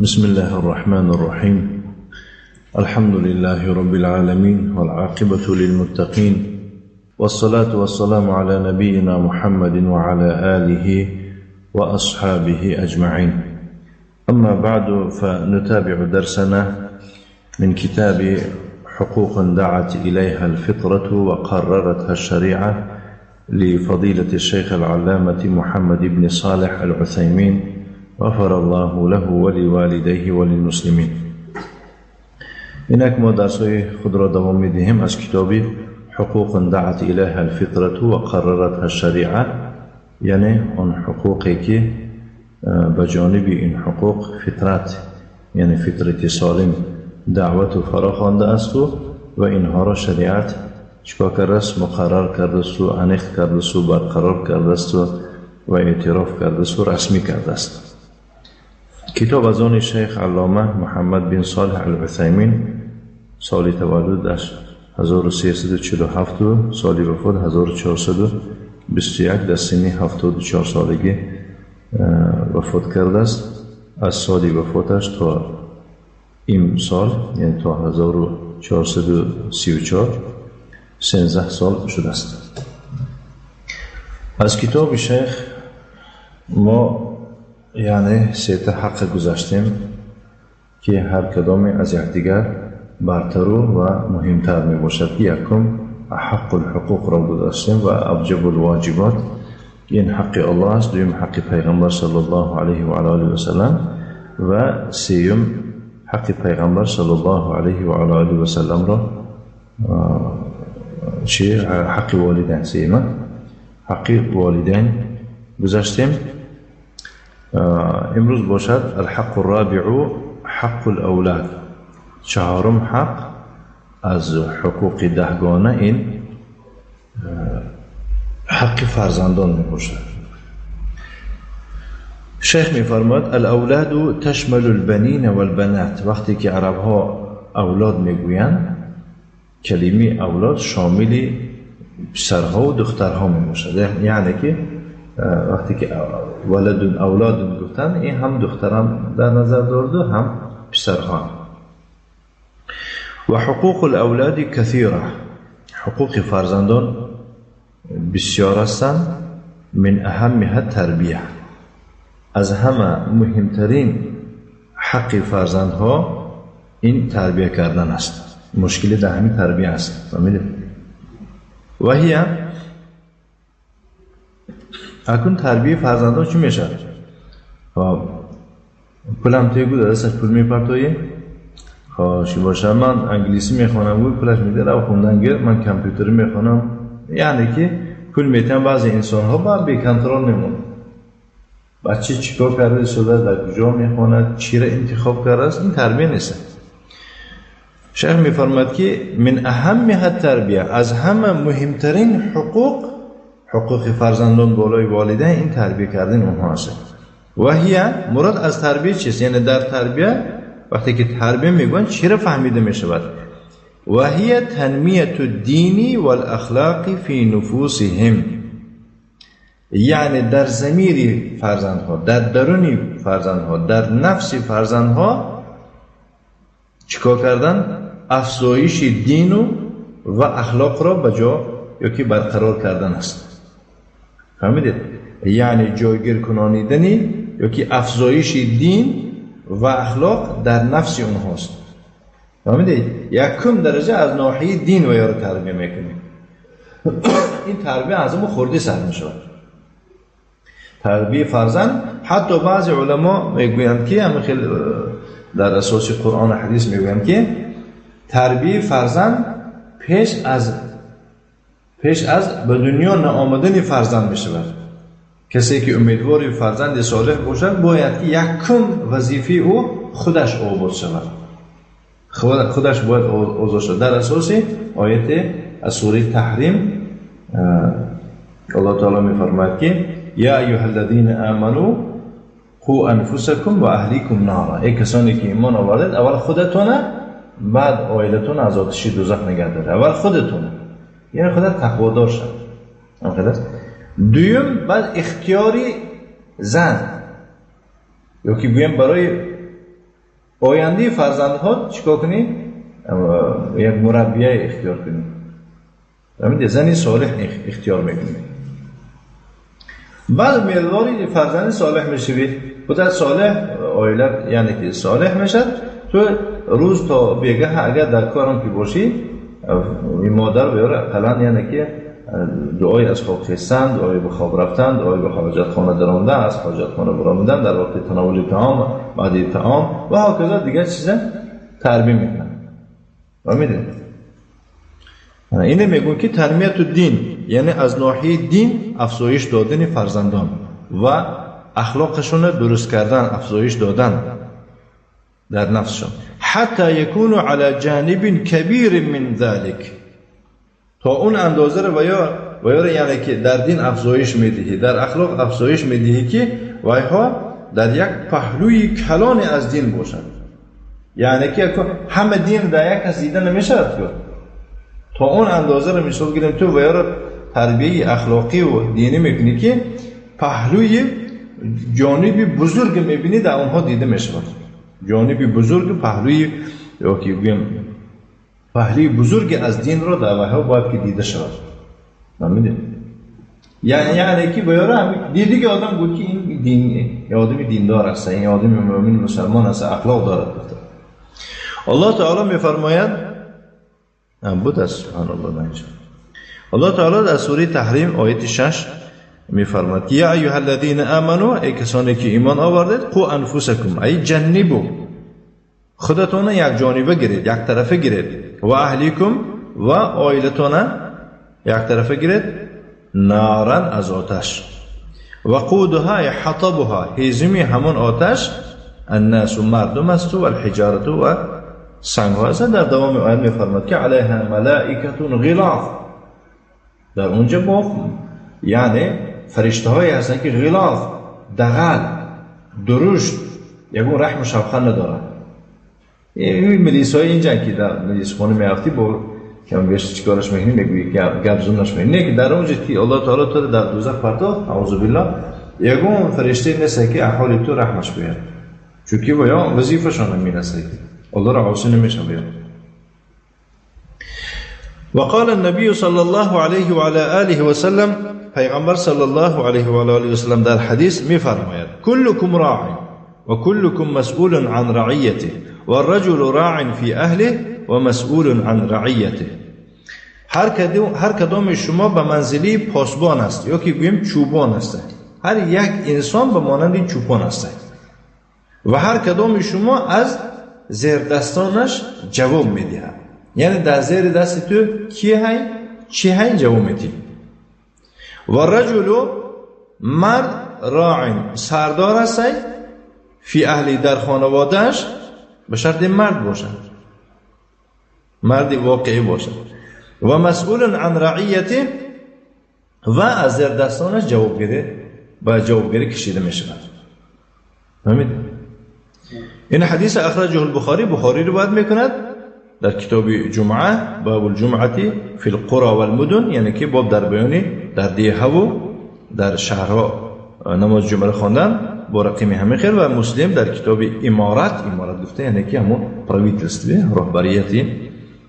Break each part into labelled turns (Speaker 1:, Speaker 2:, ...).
Speaker 1: بسم الله الرحمن الرحيم. الحمد لله رب العالمين والعاقبة للمتقين، والصلاة والسلام على نبينا محمد وعلى آله وأصحابه أجمعين. أما بعد، فنتابع درسنا من كتاب حقوق دعت إليها الفطرة وقررتها الشريعة لفضيلة الشيخ العلامة محمد بن صالح العثيمين غفر الله له ولوالديه وللمسلمين. اینک ما درس‌های خود را دوام می‌دهیم از کتاب حقوق دعت الیها الفطرة و قررتها الشریعه، یعنی آن حقوقی که به جانب این حقوق فطرت، یعنی فطرت سالم دعوت و فرا خوانده است و اینها را شریعت چکار کرده است؟ مقرر کرده است و انیخت کرده است و برقرار کرده است و اعتراف کرده است و رسمی کرده است. کتاب از آن شیخ علامه محمد بن صالح العثیمین، سال تولدش 1347 و سال وفات 1421، در سن 74 سالگی وفات کرده است. از سال وفاتش تا این سال، یعنی تا 1434 13 سال شده است. از کتاب شیخ ما یعنی سه حق گذاشتیم که هر کدام از یکدیگر برتر و مهمتر می باشد. یکم حق الحقوق را گذاشتیم و اوجب الواجبات، این حق الله است. دوم حق پیغمبر صلی الله علیه و آله و سلم و سوم حق پیغمبر صلی الله علیه و آله و سلم را حق والدین، سوم حق والدین گذاشتیم. امروز باشد الحق الرابع حق الاولاد، چهارم حق از حقوق دهگانه، این حق فرزندان می باشد. شیخ می فرماید الاولاد تشمل البنین والبنات. وقتی که عرب ها اولاد می گویند، کلمه اولاد شامل پسرها و دخترها می باشد. یعنی که وقتی که ولد اولاد گفتن، این هم دختران در نظر دارده هم پسرها. و حقوق الاولاد کثیره، حقوق فرزندان بسیار هستند. من اهمها تربیه، از همه مهمترین حق فرزندها این تربیه کردن است. مشکل در همین تربیه است. و هی اکنون تربیه فرزندان چی میشه؟ پولم توی گود دستش پول میپرتویه، خواشی باشه من انگلیسی میخوانم بود پولش میده رو خوندن گر، من کامپیوتری میخوانم. یعنی که پول میتن بعضی انسان ها باید بی کنترل میمونه. بچه چیکار کرده شده، در کجا میخواند، چی را انتخاب کرده است، این تربیه نیست. شیخ میفرماید که من اهمها تربیه، از همه مهمترین حقوق فرزندان بالای والدین این تربیه کردن اونها است. و هی مراد از تربیه چیست؟ یعنی در تربیه وقتی که تربیه میگن چی را فهمیده میشود؟ و هی تنمیه الدین والاخلاق فی نفوسهم، یعنی در ضمیر فرزندها، در درون فرزندها، در نفس فرزندها چیکار کردن؟ افزایش دین و اخلاق را به جا یا که برقرار کردن است. فهمیدید؟ یعنی جایگیر کنانیدنی یا که افزایش دین و اخلاق در نفس اونهاست. فهمیدید؟ یکم درجه از ناحیه دین و یارو تربیه میکنیم. این تربیه از اون خوردی سر میشود. تربیه فرزند، حتی بعضی علما میگویند که همه خیلی در اساس قرآن و حدیث میگویند که تربیه فرزند پیش از به دنیا نآمدن فرزند بشود. کسی که امیدوار فرزند صالح باشد باید که یکم وظیفه او خودش آباد شود، خودش باید آزاد شد. در اساس آیت از سوره تحریم الله تعالی میفرماید که یا ایها الذین آمنوا قوا انفسکم و اهلیکم نارا، ای کسانی که ایمان آوردید اول خودتونه بعد عائلتون از آتش دوزخ نگه داره. اول خودتونه، یعنی خودت تقوادار شد. دویم بعد اختیاری زن، یا که بگویم برای آینده فرزندها چیکار کنی؟ یک مربیه اختیار کنی. همین زنی صالح اختیار میکنی. بعد میلداری فرزند صالح میشوی. خودت صالح عائلت یعنی که صالح میشد. تو روز تا بیگه اگر در کارم که باشی این مادر بیاره قلن یعنی که دعای از خواب خستن، دعای به خواب رفتن، دعای به حاجت خانه درآمدن، از حاجت خانه برآمدن در وقت تناول طعام، بعد طعام و هکذا دیگه چیزا تربیت میکنن. فهمیدید؟ اینه میگن که تربیت الدین یعنی از ناحیه دین افزایش دادن فرزندان و اخلاقشون درست کردن، افزایش دادن در نفسشون حتی یکونو علی جانب کبیر من ذلك تا اون اندازه رو ویا یعنی که در دین افزایش میدهی، در اخلاق افزایش میدهی که وایها در یک پهلوی کلان از دین باشند. یعنی که همه دین در یک کس دیده نمیشه تا اون اندازه رو مثال گیریم تو ویا رو تربیه اخلاقی و دینی میکنی که پهلوی جانبی بزرگ میبینی در اونها دیده میشه. جانبی بزرگ پهلوی یا که بگیم پهلوی بزرگ از دین رو در وحی باید که دیده شود. نمیدید؟ یعنی که باید همین دیدی که آدم بود که این دین آدمی دیندار است، این آدمی مؤمن مسلمان است، اخلاق دارد. الله تعالی میفرماید بود است سبحان الله اینجا. الله تعالی در سوره تحریم آیه 6 میفرماید یا ایها الذین آمنوا ای کسانی که ایمان آوردید قوا انفسکم ای جنبوا خودتون یک جانبه گیرید، یک طرفه گیرید و اهلیکم و عائلتون یک طرفه گیرید نارن از آتش وقودها حطبها هیزمی همون آتش الناس و مردم است و الحجارت و سنگ ها است. در دوام آیه میفرماید که علیها ملائکه غلاظ در اونجا با یعنی فرشته هایی هستن که غلاظ دغل درشت یکون رحم و شفقت ندارن. این ملیس های اینجا که در ملیس خانه میافتی با کم بیش چیکارش میکنی میگویی گپ زونش میکنی نه که در اونجا که الله تعالی تو در دوزخ پرتاخت اعوذ بالله یکون فرشته نیست که احوال تو رحمش بیاره چون که باید وظیفه‌شان میرسه الله را عاصی نمیشه بیاره. وقال النبي صلى الله عليه وعلى آله وسلم پیغمبر صلی الله علیه و آله و سلم در حدیث میفرماید کلکم راع و کلکم مسئول عن رعیته و الرجل راع فی اهله و مسئول عن رعیته. هر کدام شما به منزلی پاسبان است یا که گویم چوبان است. هر یک انسان به مانند چوبان است و هر کدام شما از زیر دستانش جواب میدهد. یعنی در زیر دست تو کی هی چی هی جواب میدی. و رجل مرد راعین سردار است فی اهلی در خانوادهش به شرط مرد باشد، مرد واقعی باشد و مسئول عن رعیته و از زیر دستانش جوابگیری کشیده می شود. فهمید؟ این حدیث اخرجه البخاری بخاری روایت میکند در کتاب جمعه باب الجمعه فی القرى والمدن یعنی که باب در بیان در دیه و در شهرها نماز جمعه خواندن با رقم همه خیر و مسلم در کتاب امارت گفته یعنی که همون پرویترستوی رهبریتی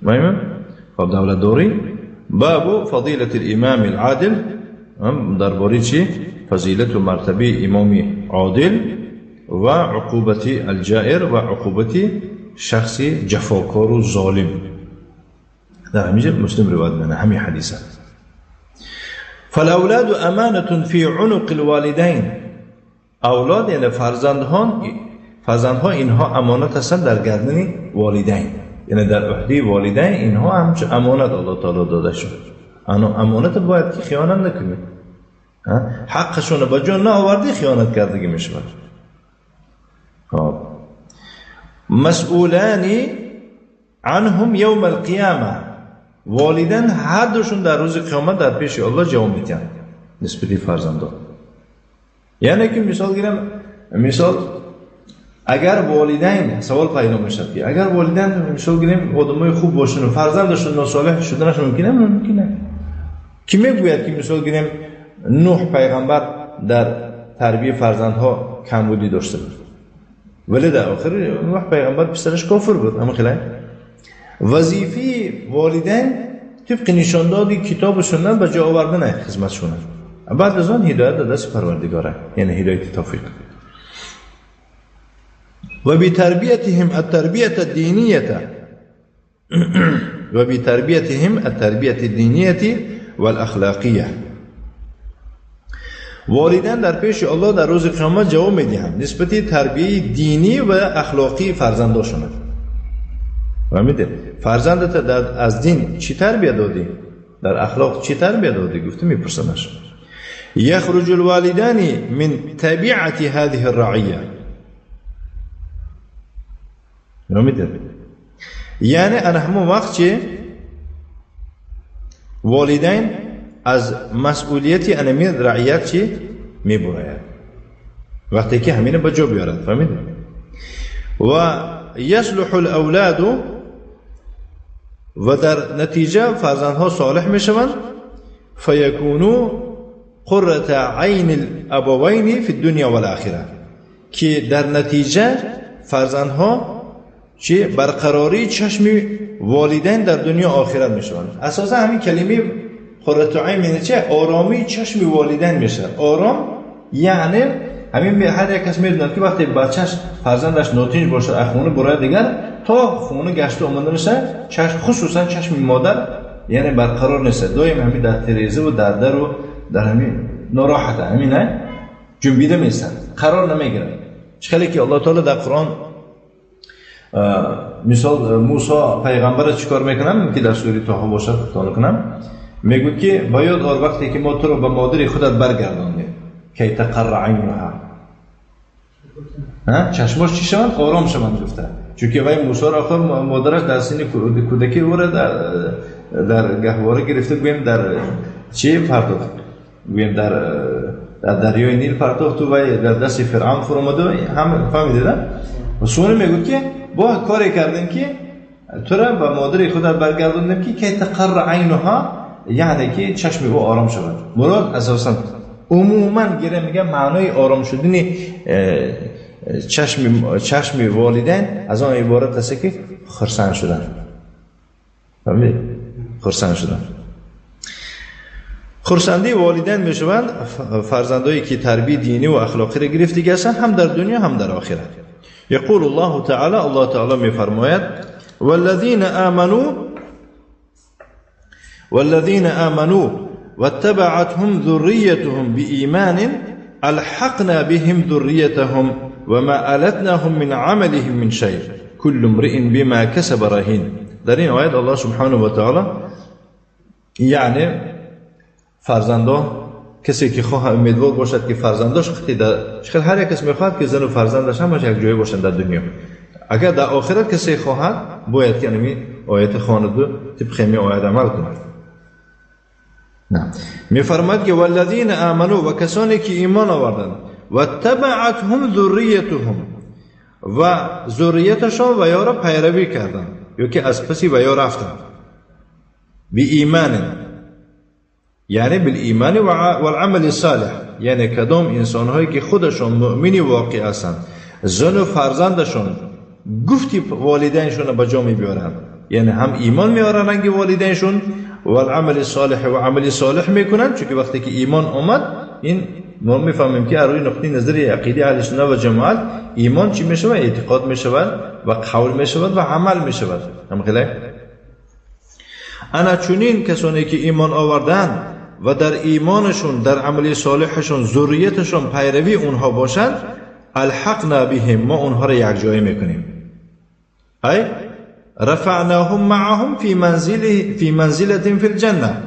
Speaker 1: مهم خب دولت داری باب فضیلت الامام العادل درباره چی فضیلت و مرتبه امامی عادل و عقوبت الجائر و عقوبت شخص جفاکار و ظالم در همینجا مسلم روایت میکنه همین حدیثه. فالاولاد امانه فی عنق الوالدین اولاد یعنی فرزندها اینها امانت هستند در گردن والدین یعنی در عهده والدین اینها همچون امانت الله تعالی داده شد. امانت باید که خیانت نکنید حقشون با جان نآوردی خیانت کردگی میشه. مسئولانی عنهم یوم القیامه والدین هر دوشون در روز قیامت در پیش الله جواب میدن نسبت فرزندان. یعنی که مثال گیرم مثال اگر والدین سوال پیدا میشد که اگر والدین مثال گیریم آدمای خوب باشن و فرزندشون ناصالح شدنش ممکنه کی میگوید که مثال گیریم نوح پیغمبر در تربیت فرزندها کمبودی داشته بود ولی در آخر وقت پیغمبر پسرش کافر بود. اما خیلی وظیفه والدین طبق نشاندادی کتاب و سنت به جا آوردن خدمتشون، بعد از آن هدایت در دست پروردگاره، یعنی هدایت توفیق. و بتربیتهم التربیت الدینیه و بتربیتهم التربیت الدینیه والاخلاقیه. والدین در پیش الله در روز قیامت جواب میدهند نسبت تربیت دینی و اخلاقی فرزنداشون. و میده فرزندت از دین چی تربیت دادی؟ در اخلاق چی تربیت دادی؟ گفته میپرسنش. یخرج الوالدان من تبعت هذه الرعیه. میده یعنی ان همون وقت چه والدین از مسئولیت انمی رعیت چی میبراید، وقتی که همینه به جا بیارد. فهمیدید؟ و یصلح الاولاد و در نتیجه فرزندها صالح میشوند. فیکونوا قرة عین الابوین فی الدنیا والآخره، که در نتیجه فرزندها چی برقراری چشم والدین در دنیا و آخرت میشوند. اساسا همین کلمه قرة عین یعنی چه؟ آرامی چشم والدین میشه. آرام یعنی همین هر یک کس میدونه که وقتی بچه‌ش فرزندش ناتیج باشه از خونه برای دیگر تا خونه گشت آمده میشه، چشم خصوصا چشم مادر یعنی برقرار نیست، دائم همین در تریزه و در در و در همین ناراحته، همین نه جنبیده میشن، قرار نمیگیرن. چخیلی که الله تعالی در قرآن مثال موسی پیغمبر چیکار میکنم که در سوره طه باشه تعال کنم، میگه که باید آر وقتی که ما تو رو به مادر خودت برگردانیم که تقر عینها، چشماش چی شوند؟ آرام شوند. گفته چون که وای موسی را آخر مادرش در سن کودکی او را در گهواره گرفته، گویم در چی پرداخت، گویم در دریای نیل پرداخت و در دست فرعون فرموده. هم فهمیدید؟ و سوره میگه که با کاری کردیم که تو را به مادر خودت برگرداندیم که تقر عینها، یعنی که چشم او آرام شود. مراد اساسا عموما گیره میگه معنای آرام شدن چشم والدین از آن عبارت است که خرسند شدن. فهمید؟ خرسند شدن. خرسندی والدین میشوند فرزندایی که تربیت دینی و اخلاقی را گرفته هستند، هم در دنیا هم در آخرت. یقول الله تعالی، الله تعالی میفرماید والذین آمنوا واتبعتهم ذریتهم بإيمان الحقنا بهم ذریتهم وما ألتناهم من عملهم من شيء كل امرئ بما كسب رهين. در این آیت الله سبحانه و تعالی یعنی فرزندا، کسی که خواه امیدوار باشد که فرزنداش خیلی هر یک کس میخواهد که زن و فرزندش هم یک جایی باشند در دنیا. اگر در آخرت کسی خواهد باید که اینمی آیت خواند و طبق می آیت عمل کند. میفرماید که والذین آمنوا، و کسانی که ایمان آوردند، و تبعتهم ذریتهم، و ذریتشان و یا را پیروی کردند یا که از پسی و یا رفتند، بی ایمان یعنی بالایمان و العمل الصالح، یعنی کدام انسانهایی که خودشان مؤمنی واقعی هستند، زن و فرزندشان گفتی والدینشون به جا میبرند، یعنی هم ایمان میارن رنگ والدینشون و العمل الصالح و عمل صالح میکنن. چون که وقتی که ایمان اومد، این ما میفهمیم که روی نقطه نظری عقیده اهل سنت و جماعت ایمان چی میشود؟ اعتقاد میشود و قول میشود و عمل میشود. هم خیلی انا چونین کسانی که ایمان آوردن و در ایمانشون در عمل صالحشون ذریتشون پیروی اونها باشند، الحقنا بهم، ما اونها را یک جای میکنیم. ای رفعناهم معهم في منزلة في الجنة.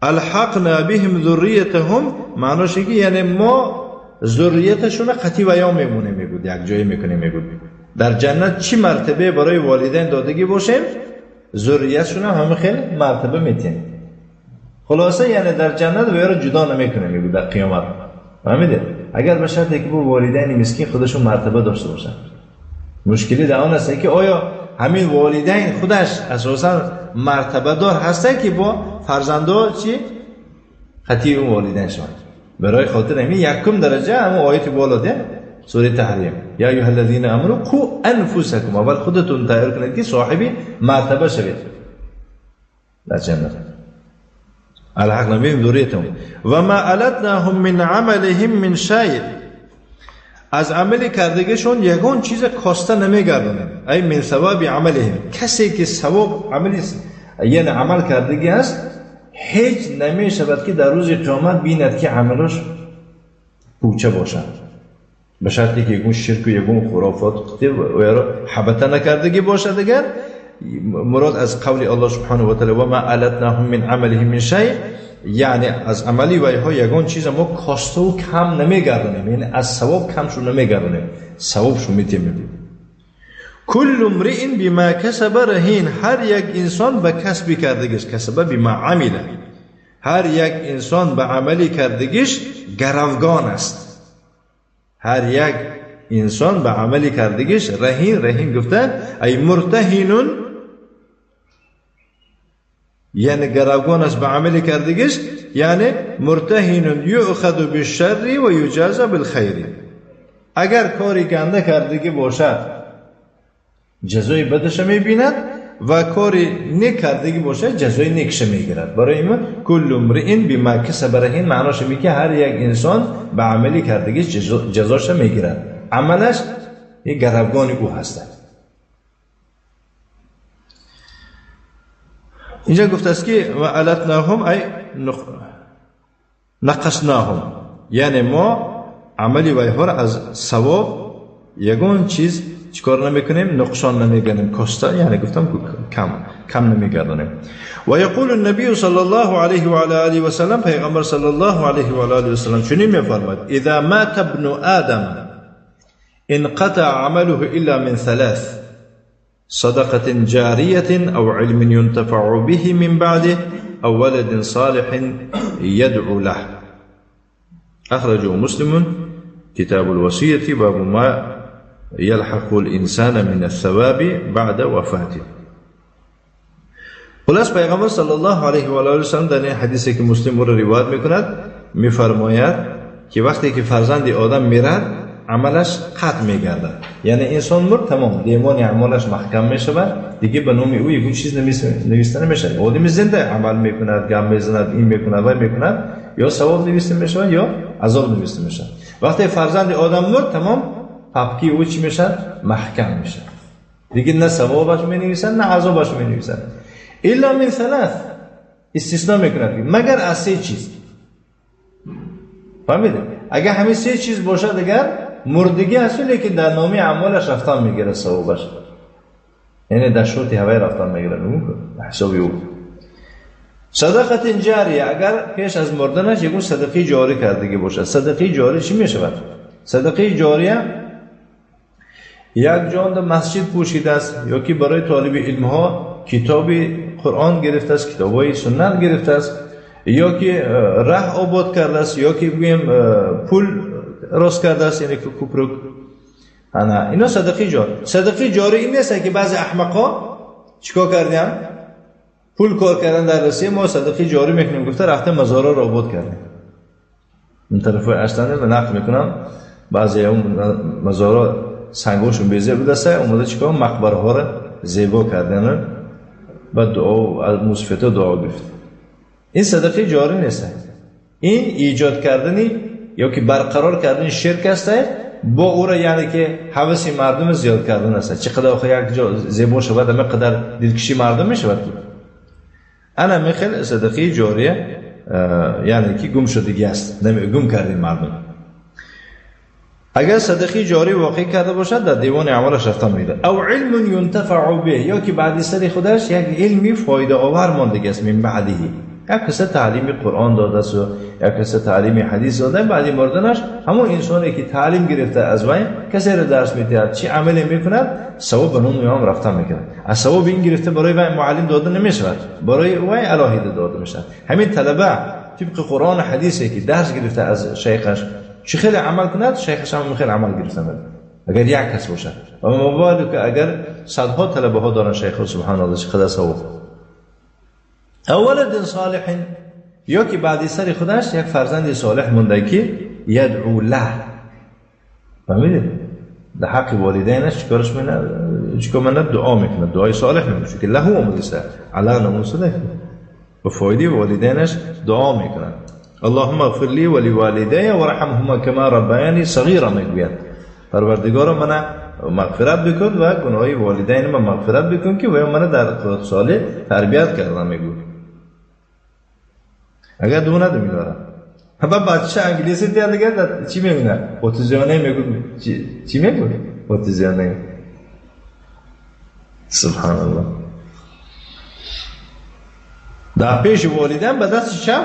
Speaker 1: الحقنا بهم ذریتهم معناش که یعنی ما ذریتشون قطعی و یا میمونه، میگود یک جایی میکنیم. میگود در جنت چی مرتبه برای والدین دادگی باشیم، ذریتشون هم خیلی مرتبه میتیم. خلاصه یعنی در جنت و یا جدا نمیکنه، میگود در قیامت. فهمیدید؟ اگر به شرطی که با والدین مسکین خودشون مرتبه داشته باشن. مشکلی در آن است که آیا همین والدین خودش اساسا مرتبه دار هسته که با فرزندا چی قطعی اون والدین شوند. برای خاطر همین یکم درجه همون آیت بالا ده سوره تحریم یا ایها الذین آمنوا قوا انفسکم، اول خودتون تیار کنید که صاحبی مرتبه شوید در جنت. الحق نبیم دوریتون و ما علتناهم من عملهم من شیء، از عمل کردگیشون یگان چیز کاسته نمیگردونیم. ای من ثواب عملهم، کسی که ثواب عملی یعنی عمل کردگی است هیچ نمیشود که در روز قیامت بیند که عملش پوچه باشد، به شرطی که یگون شرک و یگون خرافات و حبته نکردگی باشد. اگر مراد از قول الله سبحانه و تعالی و ما علتناهم من عملهم من شیء، یعنی از عملی ویها یگان چیز ما کاسته و کم نمیگردونیم، یعنی از ثواب کمشو نمیگردونیم، ثوابشو میتیم. کل امرئ بما کسب رهین، هر یک انسان به کسبی کردگیش، کسب بما عمل، هر یک انسان به عملی کردگیش گروگان است. هر یک انسان به عملی کردگیش رهین، رهین گفتن ای مرتهینون، یعنی گروگان است به عملی کردگیش، یعنی مرتهینون یؤخذ بالشر و یجازى بالخیر. اگر کاری گنده کردگی باشد جزای بدش میبیند و کاری نیک کردگی باشه جزای نیکش میگیرد. برای این کل امرئ بما کسب رهین معناش اینه که هر یک انسان به عملی کردگی جزاش میگیرد، عملش یک گروگان او هستند. اینجا گفته است که و علتناهم ای نقصناهم، یعنی ما عملی ویها را از ثواب یگان چیز چیکار نمیکنیم؟ نقصان نمیگنیم، کاسته، یعنی گفتم کم نمیگردونیم. و یقول النبی صلی الله علیه و آله و سلم، پیغمبر صلی الله علیه و آله و سلم چنین میفرماید اذا مات ابن آدم انقطع عمله الا من ثلاث، صدقة جارية او علم ينتفع به من بعده او ولد صالح يدعو له. اخرجه مسلم کتاب الوصیة باب ما یلحق الانسان من الثواب بعد وفاته. خلاص پیغمبر صلی الله علیه و آله و سلم در این حدیثی که مسلم رو روایت میکند میفرماید که وقتی که فرزند آدم میرد عملش قطع میگردد، یعنی انسان مرد تمام دیوان اعمالش محکم میشود، دیگه به نام او یک چیز نوشته نمیشه. آدمی زنده عمل میکند، گام میزند، این میکند و میکند، یا ثواب نوشته میشه یا عذاب نوشته میشه. وقتی فرزند آدم مرد تمام پاپکی او چی میشه؟ محکم میشه، دیگه نه ثوابش مینویسن نه عذابش مینویسن. الا من ثلاث، استثناء میکنند مگر از سه چیز. فهمیدید؟ اگر همین سه چیز باشد اگر مردگی هست لیکن در نامه اعمالش رفتن میگیره ثوابش، یعنی در شرط هوای رفتن میگیره حسابی او. صدقه جاریه، اگر پیش از مردنش یکون صدقه جاری کردگی باشد. صدقه جاری چی میشود؟ صدقه جاریه یک جان در مسجد پوشیده است، یا که برای طالب علم ها کتاب قرآن گرفته است، کتابای سنت گرفته است، یا که راه آباد کرده است، یا که بگیم پول راست کرده است، یعنی که کوپرک. نه اینا صدقه جاری. صدقه جاری این نیست که بعضی احمقا چیکار کردن؟ پول کار کردن در روسیه، ما صدقه جاری میکنیم، گفته رفته مزارا را آباد کردیم. این طرف اشتنه و نقل میکنم بعضی اون مزارا سنگاشون بیزه بوده است، اومده چیکار مقبره ها را زیبا کردن و دعا از مصفتا دعا گفت. این صدقه جاری نیست، این ایجاد کردنی یا که برقرار کردن شرک است با او را، یعنی که هوس مردم زیاد کردن است. چقدر آخه یک جا زیبا شود همه قدر دلکشی مردم می شود. انا میخل صدقه جاریه یعنی که گم شدگی است، گم کردیم مردم. اگر صدقه جاری واقع کرده باشد در دیوان اعمالش رفتن میده. او علم ينتفع به، یا که بعد سر خودش یک علمی فایده آور ماندگی است. من بعده یک کسی تعلیم قرآن داده است و یک کسی تعلیم حدیث داده، بعد مردنش همون انسانی که تعلیم گرفته از وی کسی را درس میدهد چی عملی میکند ثواب به اون میام رفتن میکند. از ثواب این گرفته برای وی معلم داده نمیشود، برای وی الهیده داده میشود. همین طلبه طبق قرآن حدیثی که درس گرفته از شیخش چه خیلی عمل کند، شیخش هم خیلی عمل گرفته میده اگر یک کس باشه. و مبادا که اگر صدها طلبه ها دارن شیخ، سبحان الله چقدر ثواب. ولد صالح، یا که بعد سر خودش یک فرزند صالح مونده که یدعو له، فهمیدید؟ در حق والدینش چیکار منه دعا میکنه، دعای صالح میکنه که له امرسه علی ناموسه به فایده والدینش دعا میکنه. اللهم اغفر لی و لوالدی ورحمهما کما ربیانی صغیرا میگوید پروردگارا من مغفرت بکن و گناهی والدین من مغفرت بکن که و من در خردسالی تربیت کردم میگو. اگر دو ندارم با بچه انگلیسی دیگر دیگر چی میگونه؟ اوتیزیانه میگو چی میگو؟ اوتیزیانه. سبحان الله. در پیش والدین به دست چم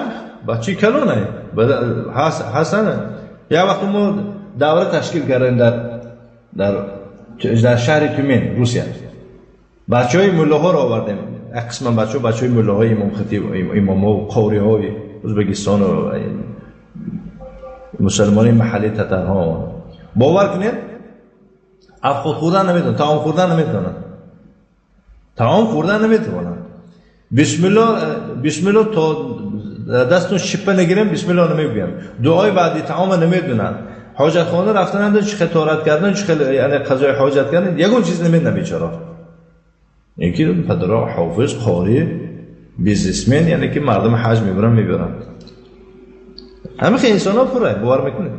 Speaker 1: بچه کلونه حسنه. یا وقتی ما دوره تشکیل کردیم در شهر تومین روسیه، بچه های مله ها رو آوردیم. قسم بچه های مله های امام خطیب امام ها و قوری های ازبکستان و مسلمانی محلی تترها. باور کنید افخود خوردن نمیتونن، طعام خوردن نمیتونن، طعام خوردن نمیتونن. بسم الله تا دستون شپه نگیریم بسم الله نمیگیم. دعای بعدی طعام نمیدونن. حاجت خانه رفتن چه خطارت کردن، چه یعنی قضای حاجت کردن یگون چیز نمیدونن بیچاره. یکی پدرها حافظ قاری بیزنسمن یعنی که مردم حج میبرن. همه خیلی انسان ها پره باور میکنید.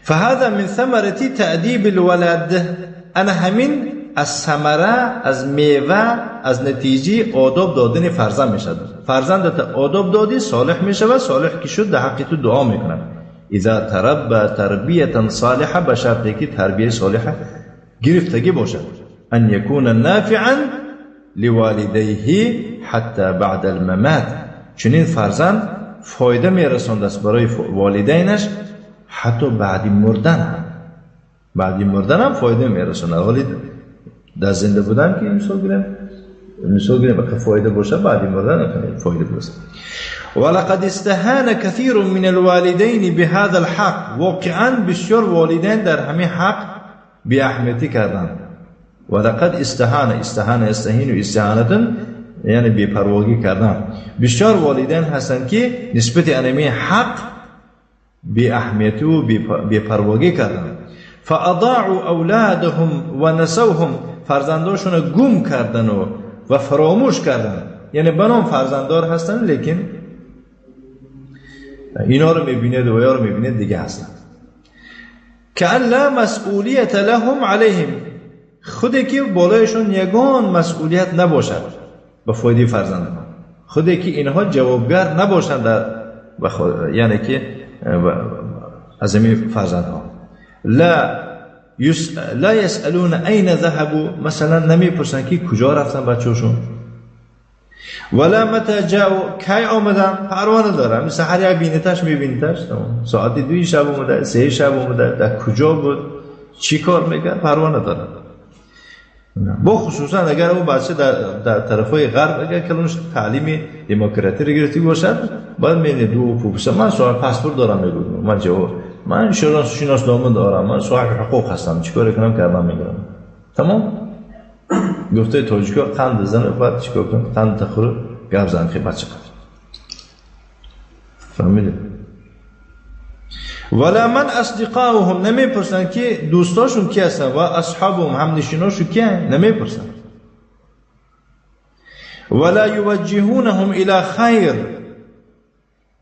Speaker 1: فهذا من ثمرة تأدیب الولد. انا همین از ثمره، از میوه، از نتیجه آداب دادن فرزند میشد. فرزندت آداب دادی صالح میشه و صالح که شد در حق تو دعا میکنه. اذا تربى تربیتا صالحه، به شرطی که تربیه صالحه گرفتگی باشد. ان یکون نافعا لوالدیه حتی بعد الممات. چنین فرزند فایده میرساند است برای والدینش حتی بعد مردن هم فایده میرساند. ولی در زنده بودن که مثال گیریم که فایده باشه، بعد مردن فایده برسه. ولقد استهان كثير من الوالدين بهذا الحق. واقعا بسیار والدین در همین حق بی اهمیتی کردند. ولقد استهین و استهانتن یعنی بی پرواگی کردن. بسیار والدین هستند که نسبت انمی حق بی اهمیتی و بی پرواگی کردن. فاضاعوا اولادهم و نسوهم. فرزنداشون گم کردن و فراموش کردن. یعنی بنام فرزنددار هستن لیکن اینا رو میبینید و یا رو میبینید دیگه هستن. که لا مسئولیت لهم علیهم. خودی که بالایشون یگان مسئولیت نباشد به فایده فرزندان. خودی که اینها جوابگر نباشند یعنی که از این فرزندها. لا يسألون أين ذهبوا. مثلا نمیپرسن که کجا رفتن بچه‌شون. ولا متى جاءوا. کی آمدن پروا نداره. مثل هر یک بینیتش میبینیتش ساعت 2 شب اومده، 3 شب اومده، در کجا بود، چی کار میکرد پروا نداره. با خصوصا اگر اون بچه در طرفای غرب اگر کلونش تعلیم دموکراتی رو گرفته باشد، باید میگه دو پوپسه من صاحب پاسپورت دارم میگم، من جواب من شناسنامه دارم، من صاحب حقوق هستم، چیکار کنم کردم میگم. تمام. گفته تاجیکا قند بزنه بعد چیکار کنم؟ قند تخوره گرم زن که بچه کنه. فهمیدید؟ ولا من اصدقائهم. نمیپرسن که دوستاشون کی هستن و اصحابهم هم نشیناشون کی هستن، نمیپرسن. ولا یوجهونهم الی خیر.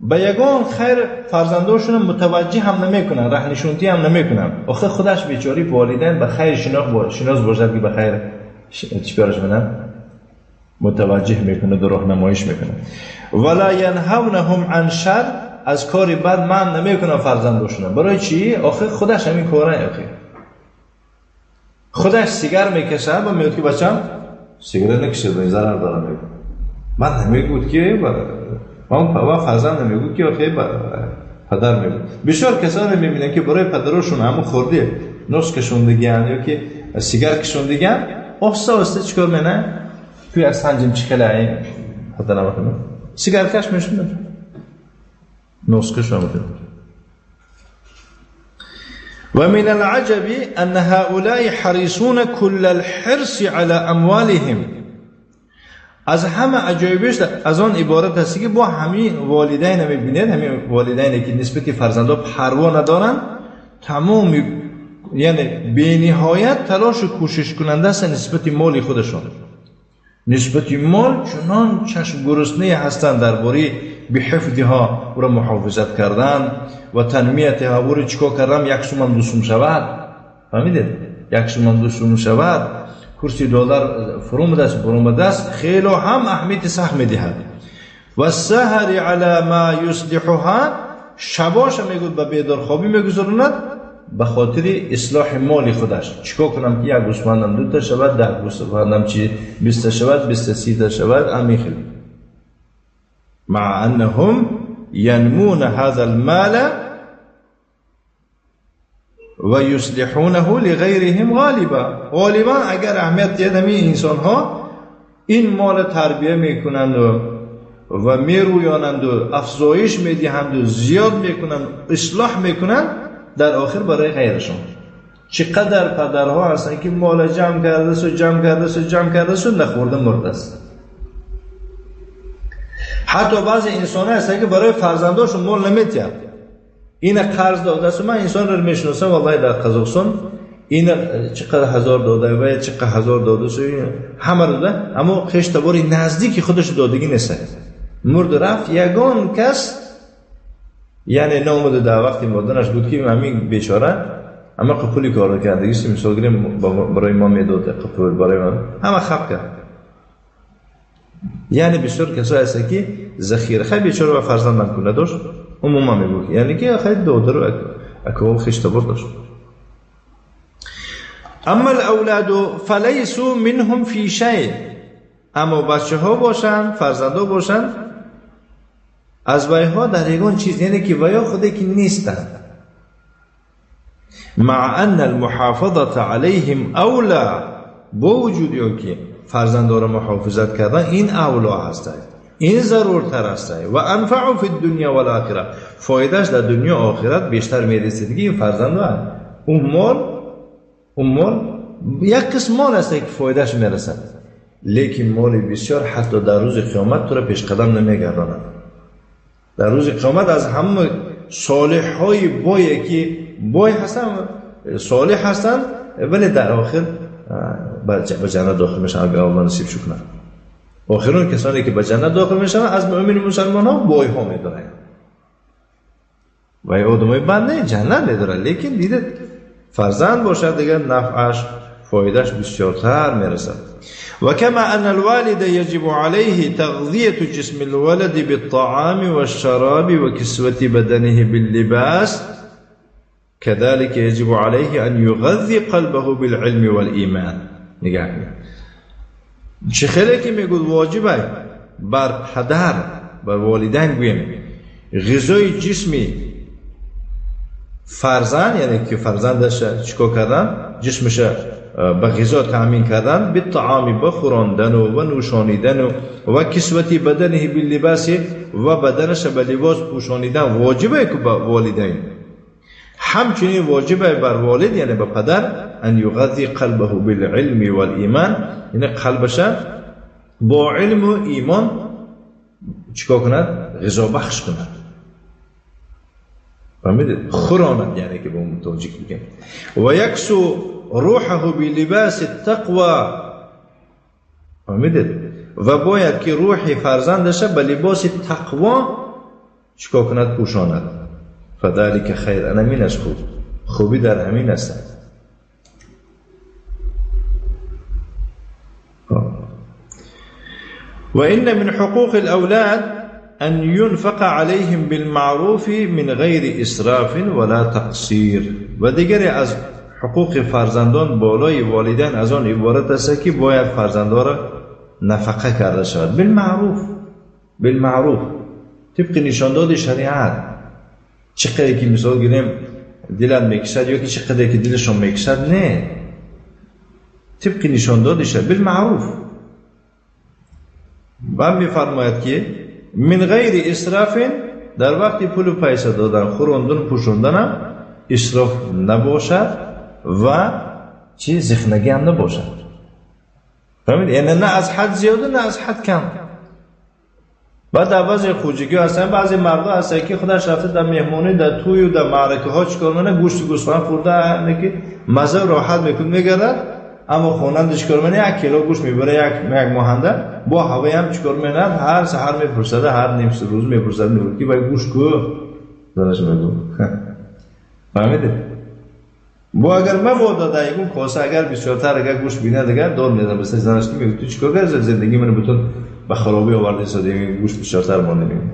Speaker 1: به یگان خیر فرزنداشون متوجه هم نمیکنن، راهنشونی هم نمیکنن. آخه خودش بیچاره والدین به خیر شناس باشد که به خیر چیکارش کنن؟ متوجه میکنه، در راهنماییش میکنه. ولا ینهونهم عن شر. از کاری بد من نمیکنم فرزنداشون. برای چی؟ آخه خودش همین کاره. آخه خودش سیگار میکشه و میگه که بچم سیگار نکشه به ضرر داره. میگه من نمیگم که من فرزند نمیگم که آخه پدر میگم. بسیار کسانی میبینن که برای پدرشون همون خورده نوش کشوندگیان یا که سیگار کشوندگیان آسته چیکار میکنن؟ توی از سنجیم چیکلایی پدر نمیکنه سیگار کش میشونه نسخه آمده. و من العجب ان هؤلاء حریصون كل الحرص على اموالهم. از همه عجایبش از آن عبارت است که با همین والدین میبینید، همین والدینی که نسبت فرزندان پروا ندارن، تمام یعنی به نهایت تلاش و کوشش کننده است نسبت مال خودشان. نسبت مال چنان چشم گرسنه هستند درباره به حفظها و محافظت کردن و تنمیتها او را چیکار کردم 1 سوم 2 سوم شود. فهمیدید؟ 1 سوم 2 سوم شود، کرسی دلار فرومده است خیلی هم اهمیت سهم میدهد. و سحر علی ما یصلحها، شباش میگود به بیدارخوابی میگذراند به خاطر اصلاح مال خودش. چیکار کنم که 1 گوسفندم 2 تا شود، 10 گوسفندم 20 تا شود، 20 تا 30 تا شود، امیخل. مع انهم ينمون هذا المال و یصلحونه لغیرهم غالبا اگر اهمیت یادمی انسان ها این مال تربیه میکنند و میرویانند و افزایش میدهند و زیاد میکنند، اصلاح میکنند در آخر برای غیرشان. چقدر پدرها هستن که مال جمع کرده است و نخورده مرده است. حتی بعضی انسان ها هستن که برای فرزنداشون مال نمیتیند. این قرض داده است. من انسان رو میشناسم والله در قزاقستان، این چقدر هزار داده و چقدر هزار داده است، همه رو داده، اما خشتباری نزدیک خودش دادگی نیست. مرد رفت، یگان کس یعنی نامده در وقتی مردنش بود که همین بیچاره اما قپولی کارو کرده است، مثال گیریم برای ما میداده قپول برای من همه خب کرد. یعنی بسیار کسایی هست که ذخیره خیلی بیچاره و فرزند من نداشت، عموما میگه یعنی که خیلی داده رو اکو خشتبار داشت. اما الاولاد فلیسوا منهم فی شیء، اما بچه ها باشن، فرزندا باشن، از ویها در یگان چیز یعنی که ویا خودی که نیستن. مع ان المحافظه علیهم اولا، با وجودی که فرزندا را محافظت کردن این اولا هست، این ضرورتر است و انفع فی الدنیا و الاخره، فایدهش در دنیا و آخرت بیشتر میرسه دیگه. این فرزندا اون مال یک قسم مال است که فایدهش میرسه، لیکن مال بسیار حتی در روز قیامت تو را پیش قدم نمیگرداند. در روز قیامت از همه صالح های بایی که بای هستن صالح هستن ولی در آخر به جنت داخل میشن اگر الله نصیب شکنه. آخرون کسانی که به جنت داخل میشن از مؤمن مسلمان ها بای ها میدارن و آدمای بنده جنت میدارن، لیکن دیده فرزند باشد دیگر نفعش فایدهش بسیارتر میرسد. وكما أن الوالد يجب عليه تغذية جسم الولد بالطعام والشراب وكسوة بدنه باللباس، كذلك يجب عليه أن يغذي قلبه بالعلم والإيمان. نگاه چه خیلی که میگود واجبه بر پدر بر والدین گویم غذای جسمی فرزند، یعنی که فرزندش چیکار کردن جسمش به غذا تامین کردن، به طعام بخوراندن و نوشانیدن و کسوتی بدنه باللباس و بدنش به لباس پوشانیدن واجبه که به والدین. همچنین واجبه بر والد یعنی به پدر ان یغذی قلبه بالعلم والایمان، یعنی قلبش با علم و ایمان چیکار کند؟ غذا بخش کند. فهمیدید؟ خوراند یعنی که به اون متوجه بگیم. و یکسو روحه بلباس التقوى، فهمیدید؟ و باید که روح فرزندش به لباس تقوا چیکار کند؟ پوشاند. فذلك خیر، همین است خوبی در همین است. و ان من حقوق الاولاد ان ينفق عليهم بالمعروف من غیر اسراف ولا تقصیر. و دیگری از حقوق فرزندان بالای والدین از آن عبارت است که باید فرزندان را نفقه کرده شود بالمعروف طبق نشانداد شریعت. چقدر که مثال گیریم دلت میکشد یا که چقدر که دلشون میکشد، نه، طبق نشانداد شریعت بالمعروف. و میفرماید که من غیر اسراف، در وقتی پول و پیسه دادن خوراندن پوشوندن اسراف نباشد و چی زخنگی هم نباشد. فهمید؟ یعنی نه از حد زیاده نه از حد کم. بعد در بعضی خوجگی هستن، بعضی مردا هستن که خودش رفته در مهمونی، در توی و در معرکه ها چیکار میکنه، گوشت گوسفند خورده که مزه راحت میکنه میگرد، اما خوننده چیکار میکنه، 1 کیلو گوشت میبره یک ماهنده با هوایی هم چیکار میکنه، هر سحر میپرسه، هر نیم روز میپرسه میگه که باید گوشت کو داداش میگو فهمیدید؟ با اگر من با داده ایگون کاسه اگر بسیارتر اگر گوشت بینه دیگر دار میزنه بسیار زنش که میگه تو چیکار کردی زندگی من بتون به خرابی آورده ساده گوشت بسیارتر مانده میگه.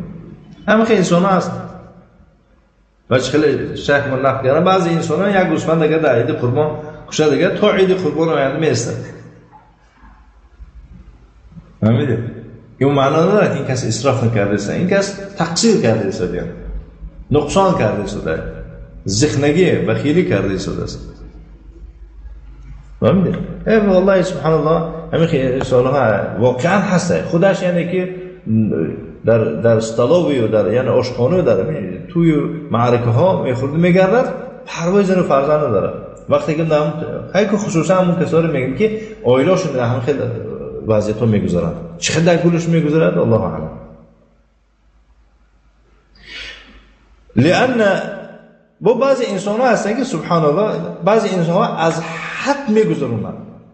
Speaker 1: همه خیلی انسان هست و خیلی شک من نقل کردم بعضی انسان ها یک گوسفند اگر در عید قربان کشته دیگر تا عید قربان آینده میستن. فهمیدید؟ این معنا نداره که این کس اسراف نکرده است، این کس تقصیر کرده است، نقصان کرده است، زخنگی بخیلی کرده است. فهمیدید؟ والله سبحان الله همین خیلی سالها واقعا هسته خودش، یعنی که در استالوی و در یعنی آشخانه در توی معرکه ها میخورده میگردد، پروای زن و فرزند نداره. وقتی که دارم خیلی خصوصا همون کسایی میگم که آیلاشون در همین خیلی وضعیت ها میگذارن، چقدر در گلش میگذارد الله اعلم. لأن با بعضی انسان ها هستن که سبحان الله بعضی انسان ها از حد میگذارن.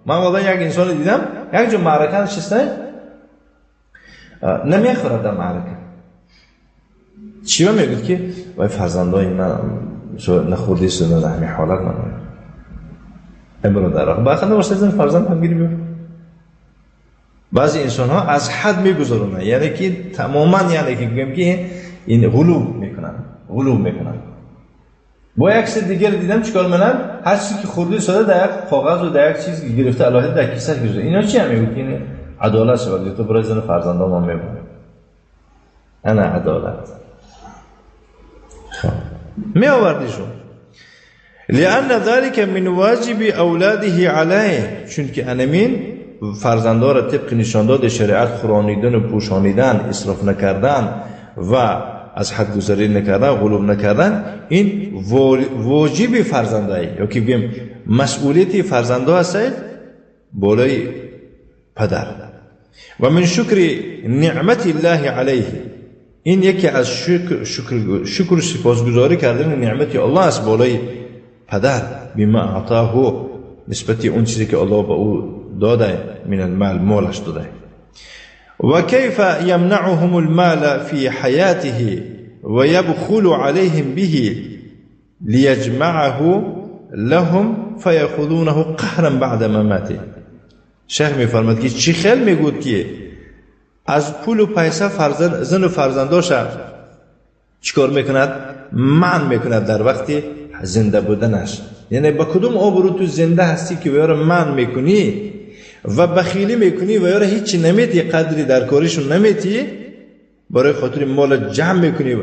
Speaker 1: من واقعا یک انسان دیدم یک جو معرکه نشسته نمیخورد در معرکه، چی میگه که وای فرزندای من نخوردی سن در همین حالت من امرو در آخر باخنده واسه زن فرزند هم گیری بیار. بعضی انسان ها از حد میگذارن، یعنی که تماما یعنی که بگم که این غلو میکنن. با یک سری دیگر دیدم چیکار میکنن، هر چیزی که خوردی ساده در یک کاغذ و در یک چیز گرفته الهی در کیسه گذاشته. اینا چی میگه که عدالت شود تو برای زن فرزندان ما میبونه. انا عدالت می آوردیشون لأن ذلك من واجب اولاده علیه، چون که انمین فرزندان را طبق نشانداد شریعت خورانیدن و پوشانیدن، اسراف نکردن و از حد گذری نکردن، غلو نکردن، این واجب فرزندایی یا که بگیم مسئولیت فرزنده است بالای پدر. و من شکر نعمت الله علیه، این یکی از شکر سپاسگزاری کردن نعمت الله است بالای پدر، بما اعطاه نسبت اون چیزی که الله به او داده من المال مالش داده. و کیف یمنعهم المال فی حیاته و یبخل علیهم به لیجمعه لهم فیأخذونه قهرا بعد مماته. شیخ میفرماد که چی خیل میگود که از پول و پیسه زن و فرزنداش چیکار میکند؟ منع میکند در وقتی زنده بودنش. یعنی با کدوم آبرو تو زنده هستی که ویاره منع میکنی و بخیلی میکنی و یاره هیچی نمیتی، قدری در کارشون نمیتی، برای خاطر مال جمع میکنی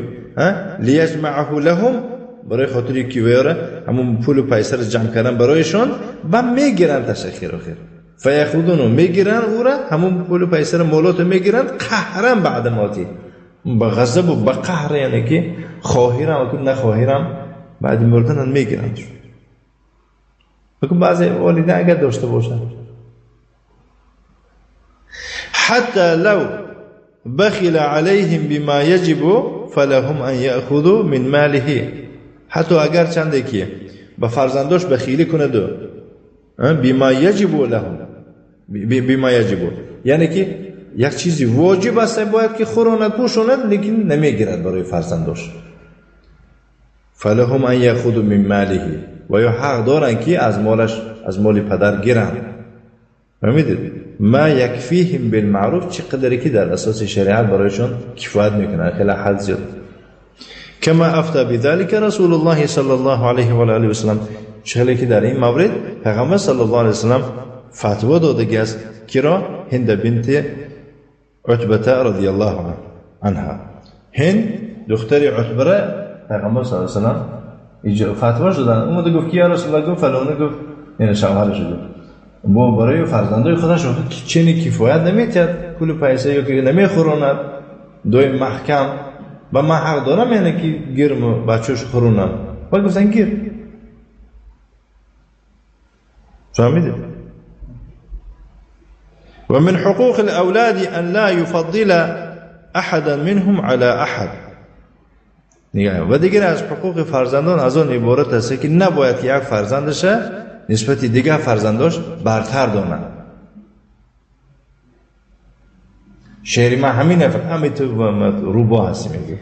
Speaker 1: لیجمعه لهم، برای خاطری که ویاره همون پول و پیسه رو جمع کردن برایشون و میگیرن تشخیر آخر فیخودونو میگیرن او را، همون پول و پیسه رو مالات میگیرن قهرن بعد ماتی، با غضب و با قهر، یعنی که خواهیرم و نخواهیرم بعد مردن میگیرن. بکن بعضی والدین اگر داشته باشن حتی لو بخل علیهم بما یجب فلهم ان یأخذوا من ماله، حتی اگر چنده که با فرزنداش بخیلی کنه دو بما یجب لهم، بما یجب یعنی که یک چیزی واجب است باید که خوراند پوشاند لیکن نمیگیرد برای فرزنداش، فلهم ان یأخذوا من ماله، و یا حق دارن که از مالش از مال پدر گیرن. فهمیدید؟ ما یکفیهم بالمعروف، چقدر که در اساس شریعت برایشون کفایت میکنه، خیلی حد زیاد. کما افتا بذلك رسول الله صلی الله علیه و آله و سلم، چقدر که در این مورد پیغمبر صلی الله علیه و سلم فتوا داده است که را هند بنت عتبه رضی الله عنها، هند دختر عتبه را پیغمبر صلی الله علیه و سلم فتوا دادن. اومد گفت که یا رسول الله، گفت فلانه، گفت این شوهرش شد با برای فرزندای خودش چنین کفایت نمیتد، پول پیسه یا که نمیخوراند دوی محکم و من حق دارم یعنی که گیرم بچه‌ش خورونم، باید گفتن گیر. فهمیدید؟ و من حقوق الاولاد ان لا يفضل احدا منهم على احد. و دیگر از حقوق فرزندان از آن عبارت است که نباید که یک فرزندش نسبت دیگر فرزنداش برتر دانند. شعر من همین همین تو روبا هستی میگه.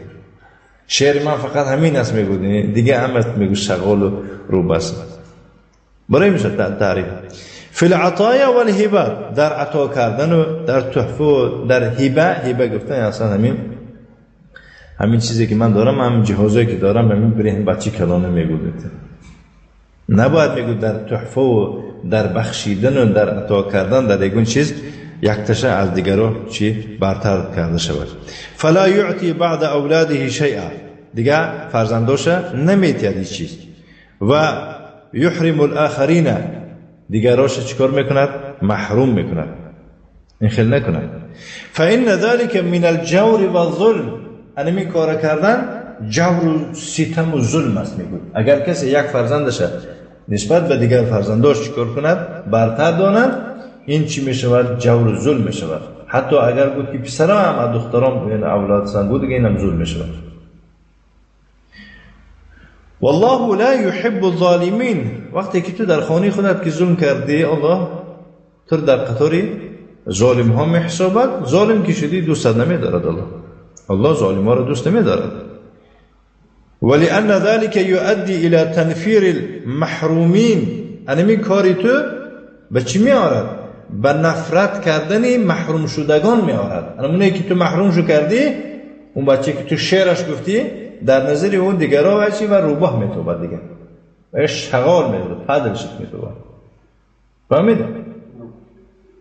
Speaker 1: شعر من فقط همین است میگه، دیگه همت میگه شغال و روبا است. برای میشه تعریف. فی العطایا والهبات، در عطا کردن و در تحفه و در هبه گفتن اصلا همین چیزی که من دارم، همین جهازایی که دارم همین برای این بچه کلانه میگوده. نباید میگو در تحفه و در بخشیدن و در عطا کردن در یگون چیز یک تشه از دیگرو چی برتر کرده شود. فلا یعطی بعد اولاده شیئا، دیگه فرزندوش نمیتید هیچ چیز. و یحرم الاخرین، دیگراش چیکار میکند؟ محروم میکند. این خیلی نکند. فإن ذلك من الجور والظلم، انمی کار کردن جور و ستم و ظلم است میگوید. اگر کسی یک فرزندش نسبت به دیگر فرزنداش چیکار کند؟ برتر داند، این چی میشود؟ جور و ظلم میشود. حتی اگر گفت که پسرها هم از دختران این اولاد سن بود، دیگه اینم ظلم میشود. والله لا يحب الظالمین، وقتی که تو در خانه خودت که ظلم کردی، الله تو در قطاری ظالم ها محسوبت. ظالم که شدی دوست نمیدارد الله ظالم ها را دوست نمیدارد. ولأن ذلك يؤدي الى تنفير المحرومین، انمی کاری تو به چی میآورد؟ به نفرت کردن محروم شدگان میآورد. انمونه که تو محروم شو کردی، اون بچه که تو شعرش گفتی در نظر اون دیگرها بچی و روباه میتوبد دیگه و شغال میتوبد، پدرش میتوبد. فهمیده؟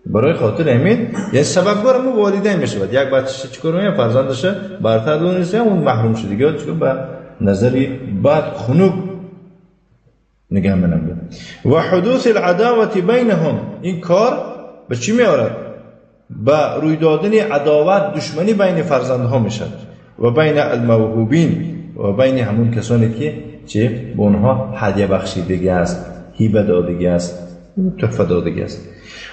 Speaker 1: برای خاطر همین یه سببگار مو والدین میشود. یک بچه چیکار میکنه؟ فرزندش برتر دونسته، اون محروم شد دیگه چیکار به نظری بد خنوق نگاه منم. و حدوث العداوه بینهم، این کار به چی میآورد؟ به روی دادن عداوت، دشمنی بین فرزندها میشد. و بین الموهوبین، و بین همون کسانی که چه به اونها هدیه بخشیدگی است، هیبه دادگی است، تحفه دادگی است.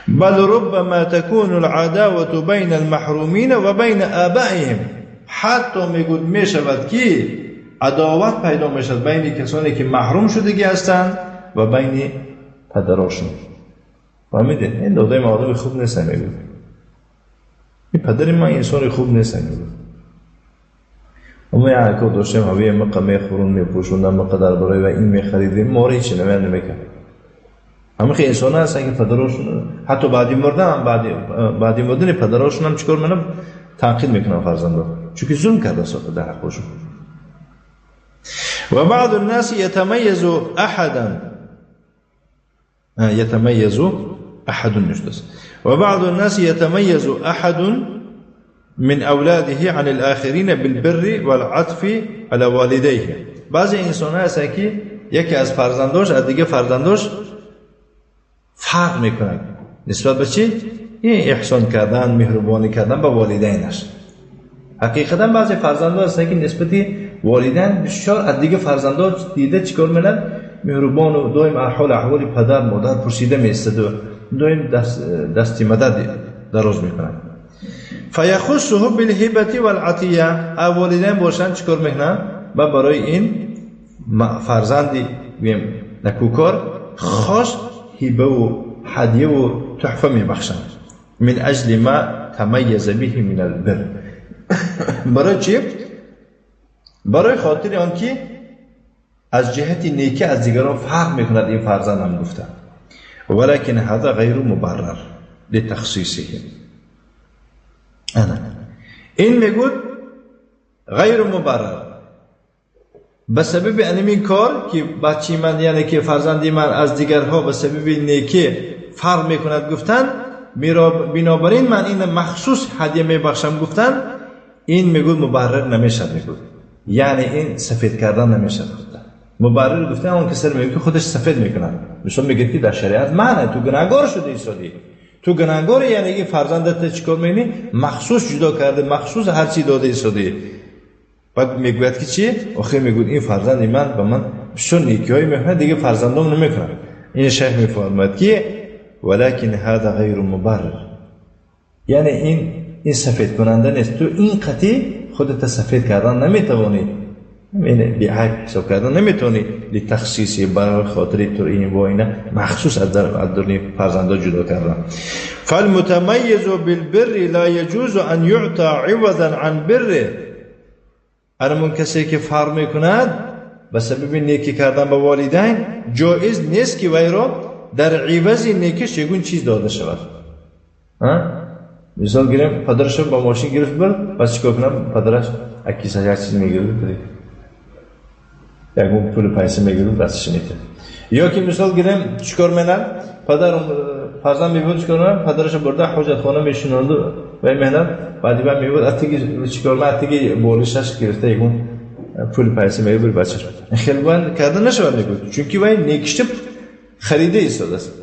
Speaker 1: بل ربما تكون العداوه بین المحرومین و بین آبائهم، حتی میگوید میشود که عداوت پیدا میشد بین کسانی که محروم شدگی هستند و بین پدراشون. فهمیدین؟ این دادای آدم خوب نیست. میگوید این پدر من انسان خوب نیست. میگوید اما یه حرکات داشتیم هویه مقامه خورون میپوشوندن مقدر برای و این میخریدیم، ما رو هیچی نمیکن. همه خیلی انسان هستن که پدراشون حتی بعدی مردن، بعدی مردن پدراشون هم چیکار منم تنقید میکنن فرزندا، چون که ظلم کرده ساخته در حقشون. و بعض الناس يتميز احد نشدس و بعض الناس يتميز احد من اولاده عن الاخرين بالبر والعطف على والديه. بعضی انسان هستن که یکی از فرزنداش از دیگه فرزنداش فرق میکنه نسبت به چی؟ این احسان کردن، مهربانی کردن به والدینش. حقیقتا بعضی فرزندان هستن که نسبت والدین بسیار از دیگه فرزندان دیده چیکار میکنن؟ مهربان و دائم احوال پدر مادر پرسیده میستد و دائم دستی مدد دراز میکنن. فیخصه بالهبه والعطیه، والدین باشن چیکار میکنن؟ و برای این فرزندی نکوکار خاص هبه و هدیه و تحفه میبخشن. من اجل ما تمیز به من البر. برای چی؟ برای خاطر آن که از جهت نیکی از دیگران فرق میکند. این فرزند هم گفته ولكن هذا غیر مبرر لتخصیصه. این میگود غیر مبرر به سبب این کار که بچی من یعنی که فرزندی من از دیگرها به سبب نیکی فرق میکند گفتن، بنابراین من این مخصوص هدیه میبخشم گفتن، این میگود مبرر نمیشد. میگود یعنی این سفید کردن نمیشد. مبرر گفتن اون کسی میگه که خودش سفید میکنه. مثلا میگه که در شریعت معنی تو گناهگار شده ایستادی، تو گناهگار یعنی که فرزندت چیکار میکنی؟ مخصوص جدا کرده، مخصوص هر چی داده ایستادی. بعد میگوید که چی؟ آخه میگود این فرزند من به من بسیار نیکی‌های میکنه، دیگه فرزندام نمیکنه. این شیخ میفرماید که ولكن هذا غیر مبرر، یعنی این این سفید کننده نیست، تو این قطعی خودت سفید کردن نمیتوانی، این بیعیب حساب کردن نمیتونی لتخصیصی برای خاطری تو این و اینه مخصوص از درون فرزنده جدا کردن. فالمتميز بالبر لا يجوز ان يعطى عوضا عن بره. اون کسی که فرق میکند به سبب نیکی کردن به والدین جایز نیست که وی را در عوض نیکیش یگون چیز داده شود. مثال گیریم پدرش با ماشین گرفت برد، پس چیکار کنم؟ پدرش اکیسه یک چیز میگیرد، یگون پول پیسه میگیرد دستش میده. یا که مثال گیریم چیکار میکنن؟ پدر فرزند میبود چیکار میکنن؟ پدرش برده حاجت خانه میشونند و میهنن، بعدی بعد میبود اتیگی چیکار میکنن؟ اتیگی بولشش گرفته یگون پول پیسه میگیرد بچه‌ش. خیلی باید کردن نشود میگود، چون که وای نیکیش خریده ایستاده است.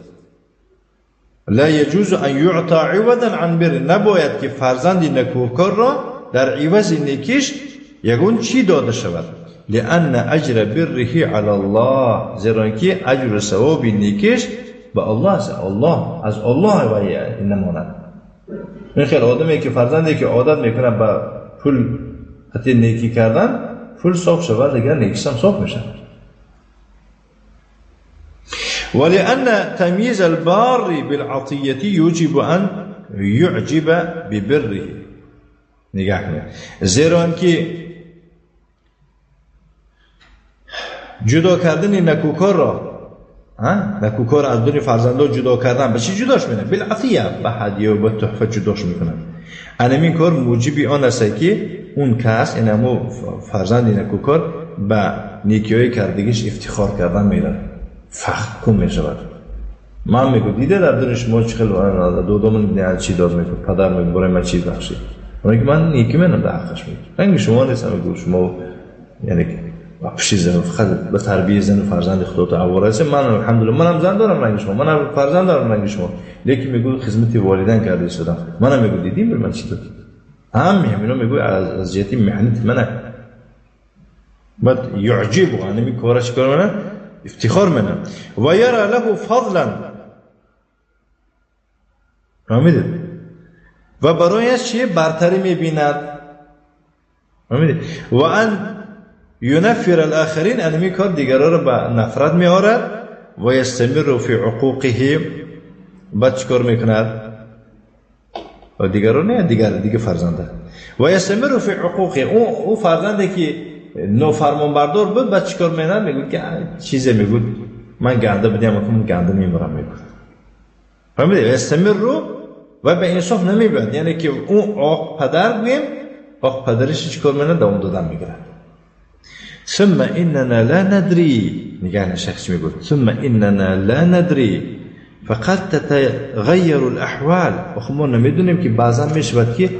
Speaker 1: لا يجوز ان يعطى عوضا عن بر. نباید که فرزند نکوکار را در عوض نیکیش یگون چی داده شود. لأن اجر بره على الله. زیرا که اجر ثواب نیکیش به الله است. الله از الله و نماند. این خیلی آدمی که فرزندی که عادت میکنه با پول حتی نیکی کردن، پول صاف شود دیگر نیکیش هم صاف میشه. ولأن تمييز البار بالعطية يوجب أن يعجب ببره. نگاه کنید، زیرا که جدا کردن نکوکار را، نکوکار از دون فرزنده جدا کردن به چی جداش میکنه؟ بالعطیه، به هدیه و به تحفه جداش میکنن. این کار موجب آن است که اون کس، اینمو فرزند نکوکار، به نیکی‌های کردگیش افتخار کردن میره، فخر کن میشود. من میگو دیده در دل شما چه خیلی دودمون چی داد میگو، پدر میگو برای من چی بخشید، اونی که من نیکی منم در حقش میگو. رنگ شما نیستم میگو شما یعنی پشی زن فقط به تربیه زن و فرزند خودت عواره است. من الحمدلله منم زن دارم رنگ شما، منم فرزند دارم رنگ شما، لیکن میگو خدمت والدین کرده شدم. منم میگو دیدیم بر من چی داد، همینو میگو از جهت محنت منه. بعد يعجب یعنی می کارش کنه افتخار منه. و یرا له فضلا. فهمیدید؟ و برایش چیه برتری میبیند. فهمیدید؟ و ان ينفر الاخرین، انمی کار دیگران را به نفرت میآورد. و یستمر فی عقوقه. بعد چیکار میکند؟ و دیگران نه، دیگه فرزنده. و یستمر فی عقوقه. او فرزنده که نافرمان بردار بود، بعد چیکار میکنه؟ میگه که چیزی میگه من گنده بدیم اما گنده میمورم میگه. فهمیدید؟ استمر رو و به انصاف نمیبود، یعنی که اون آق پدر بگیم آق پدرش چیکار میکنه؟ دوام دادن میگیره. ثم اننا لا ندری، نگاه شخص میگه ثم اننا لا ندری فقد تتغير الاحوال. خب ما نمیدونیم که بعضا میشود که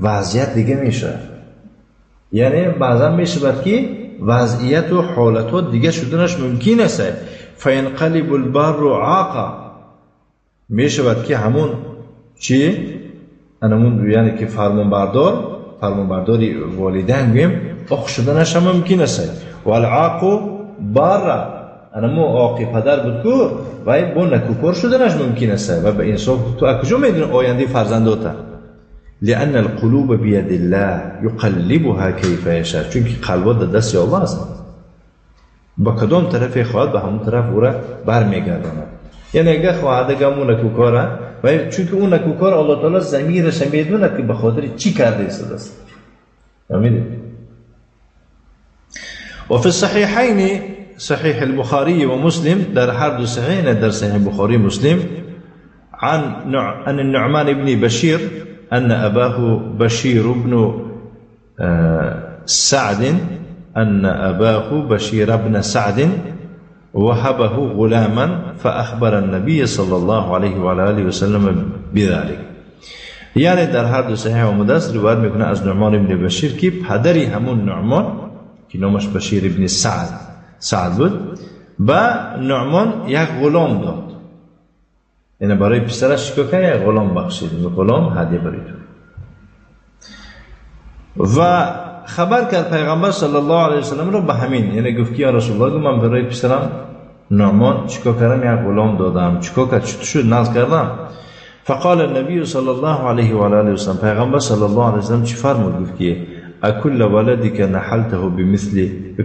Speaker 1: وضعیت دیگه میشه، یعنی بعضا میشود که وضعیت و حالت دیگه شدنش ممکن است. فینقلب البر عاقا. میشود که همون چی؟ همون یعنی که فرمانبرداری والدین بیم آق شدنش هم ممکن است. و العاق بار، همون عاقی پدر بود که وای با نکوکار شدنش ممکن است. و به انصاف تو اکجا میدونی آینده فرزنداته؟ لأن القلوب بيد الله يقلبها كيف يشاء. چونکه قلبات در دست الله است، با کدام طرف خواهد به همون طرف او را برمیگرداند. یعنی اگه خواهد گمون نکوکاره و چونکه اون نکوکار الله تعالی ضمیرش میدونه که به خاطر چی کرده است. فهمیدید؟ و فی الصحیحین، صحیح البخاری و مسلم، در هر دو صحیحین، در صحیح بخاری مسلم، عن النعمان ابن بشیر أن أباه بشير بن سعد وهبه غلاما فأخبر النبي صلى الله عليه وآله وسلم بذلك. یعنی در هر دو صحیح آمده است روایت میکنه از نعمان ابن بشیر که پدری همون نعمان که نامش بشیر ابن سعد بود با نعمان یک غلام داد، یعنی برای پسرش چیکار کرد؟ یک غلام بخشید، غلام هدیه برید. و خبر کرد پیغمبر صلی الله علیه و سلم رو به همین، یعنی گفت که یا رسول الله من برای پسرم نعمان چیکار کردم؟ یک غلام دادم. چیکار کرد؟ چطور شد؟ ناز کردم. فقال النبي صلی الله علیه و آله و سلم، پیغمبر صلی الله علیه و سلم چی فرمود که اکل ولدک نحلته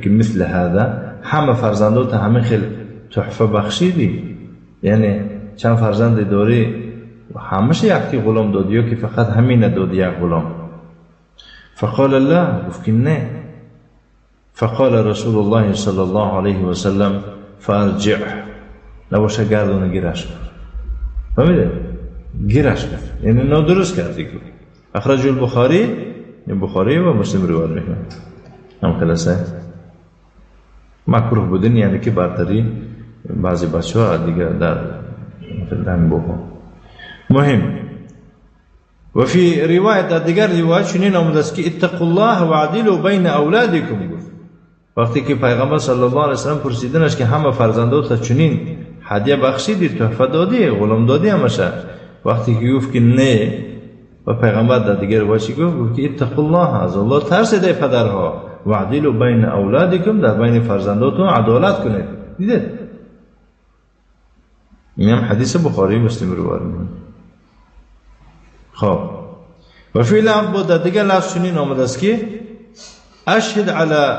Speaker 1: مثل هذا، همه فرزندات همه خیل تحفه بخشیدی؟ یعنی چند فرزند داری همش یکی غلام دادی یا که فقط همین دادی یک غلام؟ فقال لا، گفت که نه. فقال رسول الله صلی الله علیه و سلم فارجع، نباشه گردون گیرش کرد. فهمیده؟ گیرش کرد، یعنی نادرست کردی. اخرج البخاری و مسلم روایت میکنه. هم خلاصه مکروه بودن، یعنی که برتری بعضی بچه ها دیگه در مثلا بکن. مهم و فی روایت دیگر روایت چنین آمده است که اتقوا الله و عدلوا بین اولادکم. وقتی که پیغمبر صلی الله علیه و سلم پرسیدنش که همه فرزندات چنین هدیه بخشیدی، تحفه دادی، غلام دادی همشه، وقتی که گفت که نه، و پیغمبر در دیگر روایت گفت که اتقوا الله، از الله ترسید پدرها، و عدلوا بین اولادکم، در بین فرزنداتون عدالت کنید. دیدید؟ این هم حدیث بخاری مسلم روایت میکنه. خب و فی لفظ بود در دیگر لفظ چنین آمده است که اشهد علی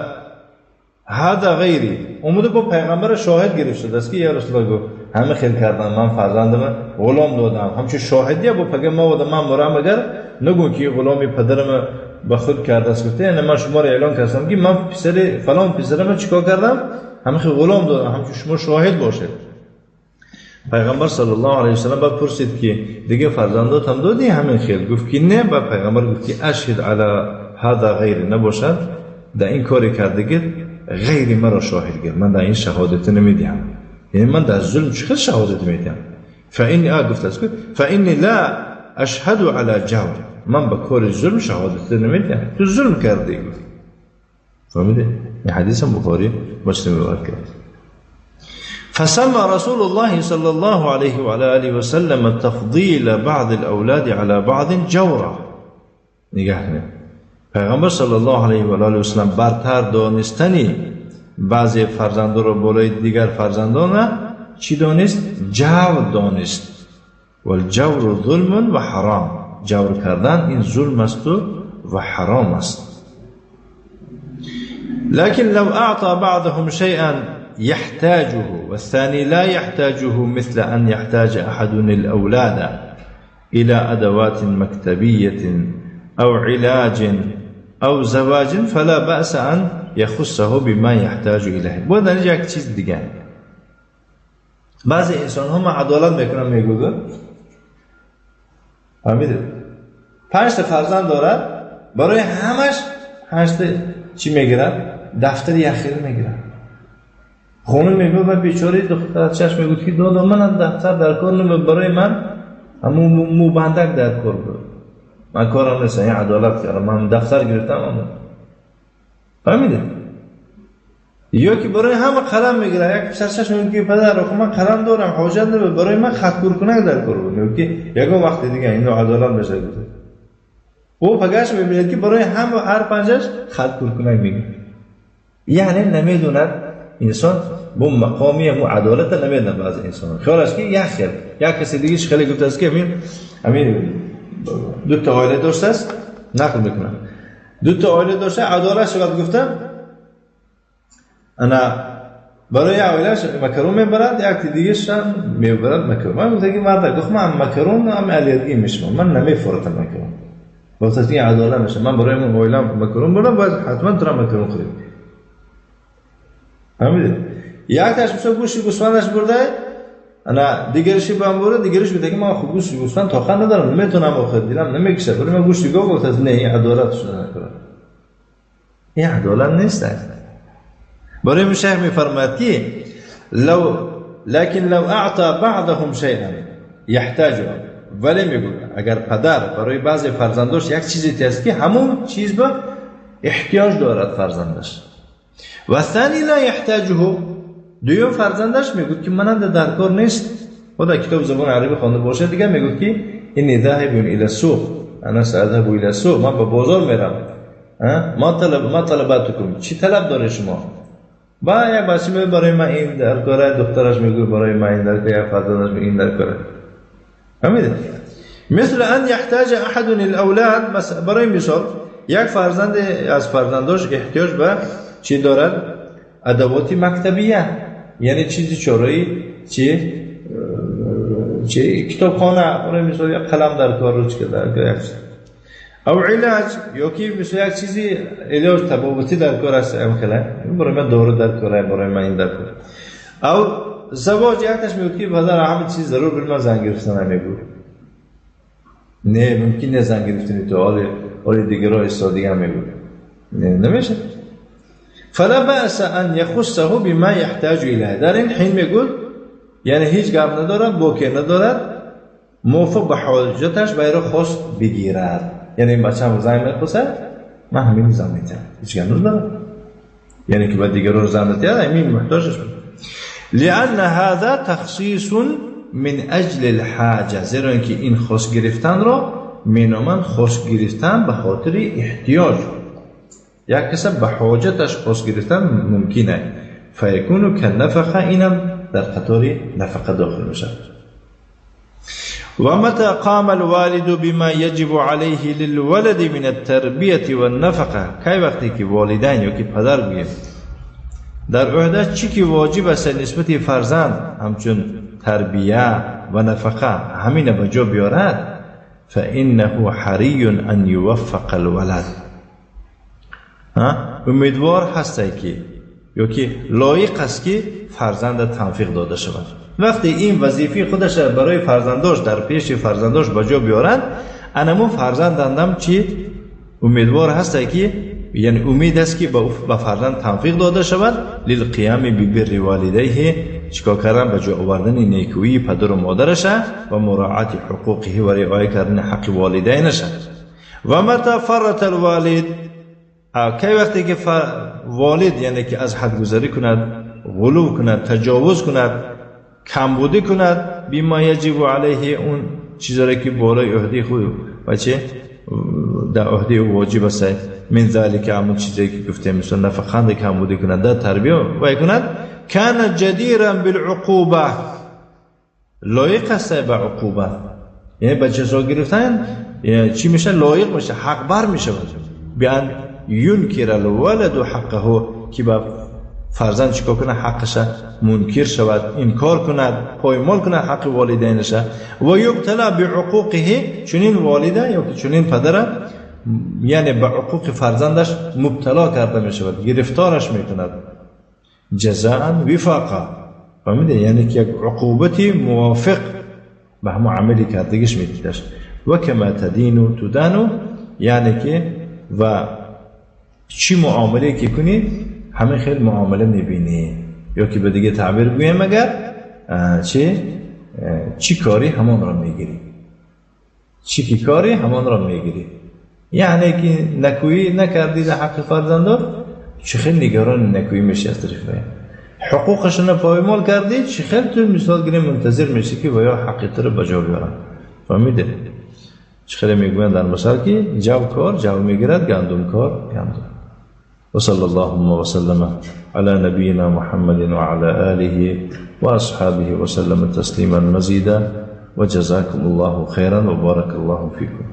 Speaker 1: هذا غیری، اومده با پیغمبر شاهد گرفت شده است که یا رسول الله، گفت همه خیل کردم، من فرزندم غلام دادم، همچون شاهدیه با پیغمبر و من مرام، اگر نگون که غلامی پدرم به خود کرده است، گفته یعنی من شما را اعلان کردم که من پسر فلان پسرم چیکار کردم، همه خیل غلام دادم، همچون شما شاهد باشید. پیغمبر صلی الله علیه و سلم بعد پرسید که دیگه فرزندات هم دادی همین خیل؟ گفت که نه. بعد پیغمبر گفت که اشهد علی هذا غیر، نباشد در این کاری کردگی غیر مرا شاهد گیر، من در این شهادت نمیدیم، یعنی من در ظلم چقدر شهادت میدم. فإني گفت است که فإني لا اشهد علی جور، من به کار ظلم شهادت نمیدم، تو ظلم کردی. فهمیده؟ این حدیث هم بخاری مسلم روایت کرد. فسمى رسول الله صلى الله عليه وعلى آله وسلم تفضيل بعض الأولاد على بعض جورا. نگاه کنید، پیغمبر صلی الله علیه و آله و سلم برتر دانستنی بعضی فرزندان را بالای دیگر فرزندان چی دانست؟ جور دانست. والجور ظلم و حرام، جور کردن این ظلم است و حرام است. لكن لو أعطى بعضهم شيئا يحتاجه والثاني لا يحتاجه، مثل أن يحتاج أحدنا الأولاد إلى أدوات مكتبية أو علاج أو زواج، فلا بأس أن يخصه بما يحتاج إليه. بود اینجا یک چیز دیگه، بعضی انسان ها ما عدالت میکنن، میگوید فهمیدید 5 فرزند دارد، برای همش 8 چی میگیرن؟ دفتر یخیر میگیرن. خانم میگه و بیچاره دختر چش میگه که دادا من دفتر در کار نمی، برای من همون موبندک در کار بود، من کارم نیست، این عدالت کردم، من دفتر گرفتم. فهمیده؟ یا که برای همه قلم میگیره، یک پسر چش میگه که پدر آخه من قلم دارم، حاجت نداره، برای من خط کنک در کار بود. میگه یگو وقت دیگه اینو عدالت میشه گفت. او پگاش میبینه که برای همه هر 5 خط کنک میگه، یعنی نمیدوند انسان با مقامی و عدالت نمیدونه. بعض انسان خیال است که یک کسی دیگه خیلی گفته است که همین 2 تا عائله داشته است، نقل میکنم 2 تا عائله داشته، عدالت شد گفتم انا برای عائلهش مکرون میبرد، یک دیگه شان میبرد مکرون. من گفتم که مرد گفت من مکرون هم الرژی میشم، من نمیفروشم مکرون. واسه این عدالت میشه، من برای من عائله مکرون بردم، باید حتما تو مکرون خرید. فهمیدید؟ یکش مثلا گوشت گوسفندش برده، انا دیگرشی بهم برده، دیگرش میگه که من خوب گوشت گوسفند تا خند ندارم، نمیتونم آخر دیدم نمیکشه، ولی من گوشت گفت از نه، این عدالت شده نکنه. این عدالت نیست. برای مشایخ میفرماید که لكن لو اعطى بعضهم شيئا يحتاجه، ولی میگه اگر پدر برای بعضی فرزنداش یک چیزی هست که همون چیز به احتیاج دارد فرزندش، و ثانی لا يحتاجه، دویم فرزندش میگه که من در کار نیست، و در کتاب زبان عربی خوانده باشه دیگه میگه که اینی ذاهب الى السوق، انا ساذهب الى السوق، من به بازار میرم، ما طلباتكم، چی طلب داره شما؟ با یک بچه میگه برای من این در کاره، دخترش میگه برای من این در کاره، فرزندش میگه این در کاره. فهمیدید؟ مثل ان يحتاج احد الاولاد، برای مثال یک فرزند از فرزنداش احتیاج به چی دارد؟ ادوات مکتبیه، یعنی چیزی چورایی، چی کتابخانه، برای مثال یک قلم در کار روز کرده، او علاج، یا که مثلا یک چیزی علاج طبابتی در کار است، برای من دارو در کاره، برای من این در کاره. او زواج یکتش میگه که پدر همه چیز ضرور بر من زن گرفتن نمیگه، نه ممکن نه زن گرفتنی تو حال دیگر را استادی هم میگه، نمیشه. فلا بأس ان یخصه بما یحتاج الیه، در این حین میگه یعنی هیچ گپ ندارد، بوکه ندارد، موافق به حاجتش باید خواست بگیرد. یعنی این بچه هم زن میخواسته، من همین زن میتونم، هیچ گپ ندارد، یعنی که باید دیگر رو زن نتید، همین محتاجش بود. لأن هذا تخصیص من اجل الحاجه، زیرا اینکه این خواست گرفتن را مینامند خواست گرفتن به خاطر احتیاج. یک کس به حاجتش خواست گرفتن ممکنه، فیکونو که نفقه، اینم در قطار نفقه داخل میشه. و متى قام الوالد بما يجب عليه للولد من التربیه والنفقه، کی وقتی که والدین یا که پدر بگیم در عهده چی که واجب است نسبت فرزند همچون تربیه و نفقه همین به جا بیارد، فانه حری ان یوفق الولد، امیدوار هسته که یا که لایق است که فرزند توفیق داده شود. وقتی این وظیفه خودش برای فرزنداش در پیش فرزنداش به جا بیارند، انمو فرزندندم چی امیدوار هسته که یعنی امید است که به فرزند توفیق داده شود للقیام ببر والدیه، چیکار کردن به جا آوردن نیکویی پدر و مادرش و مراعات حقوقه و رعایت کردن حق والدینش. و متى فرط الوالد، کی وقتی که والد یعنی که از حد گذری کند، غلو کند، تجاوز کند، کمبودی کند، بما یجب علیه، اون چیزایی که بالای عهده خود بچه در عهده واجب است، من ذلك، همون چیزایی که گفتیم مثلا نفقه کمبودی کند، در تربیه و کند، کان جدیرا بالعقوبه، لایق است به عقوبه، یعنی به جزا گرفتن چی میشه؟ لایق میشه، حق بر میشه. بیان ينكر الولد حقه، که با فرزند چیکار کنه؟ حقش منکر شود، انکار کند، پایمال کند حق والدینش، و یبتلا بعقوقه، چنین والده یا چنین پدر یعنی به حقوق فرزندش مبتلا کرده می شود، گرفتارش می کند، جزاء وفاقا، فهمیده؟ یعنی که یک عقوبتی موافق به همون عملی کردگیش می دیدش. و کما تدینو تدانو، یعنی که و چی معامله که کنی همه خیلی معامله میبینی، یا که به دیگه تعبیر بگویم اگر چی کاری همان را میگیری، چی کاری همان را میگیری، یعنی که نکویی نکردی در حق فرزندات، چی خیلی نگران نکویی میشی از طرف حقوقشون پایمال کردی، چی خیلی تو مثال گیری منتظر میشی که باید حقیقت رو بجا بیارن. فهمیده؟ چی خیلی میگوین در مثال که جو کار جو میگیرد، گندم کار گندم. وصلى اللهم وسلم على نبينا محمد وعلى آله وأصحابه وسلم تسليما مزيدا، وجزاكم الله خيرا وبارك الله فيكم.